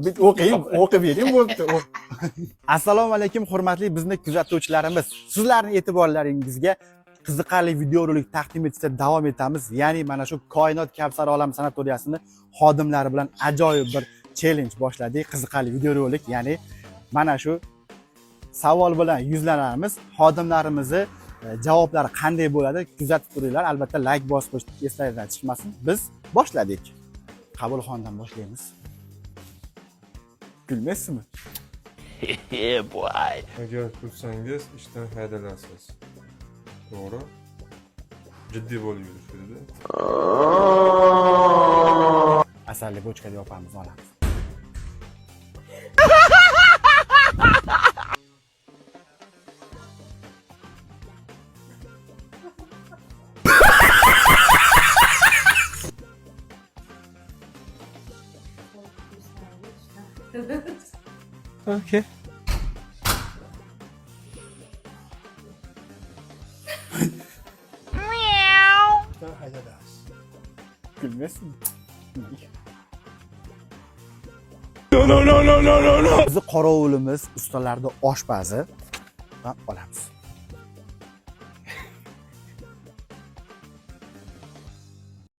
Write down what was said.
Bit o'qib bering bo'pti. Assalomu alaykum hurmatli bizni kuzatuvchilarimiz. Sizlarning e'tiborlaringizga qiziqarli videorolik taqdim etishda davom etamiz. Ya'ni mana shu Koinot Kavsar olam sanatoriyasini xodimlari bilan ajoyib bir challenge boshladik. Qiziqarli videorolik, ya'ni mana shu savol bilan yuzlanamiz. Xodimlarimizni javoblari qanday bo'ladi kuzatib turinglar. Albatta like bosib esingizdan chiqmasin. Biz boshladik. Qabulxondan boshlaymiz. Gülmezsizmi? Yeah, boy. Agar kulsangiz ishdan haydalasiz. To'g'ri? Jiddiy bo'lib yurishdi. Asalli bochkada yopamiz, olamiz. Okay. Gülmezsin. No. Bizi qorovulimiz ustalarda oshpazi va olamiz.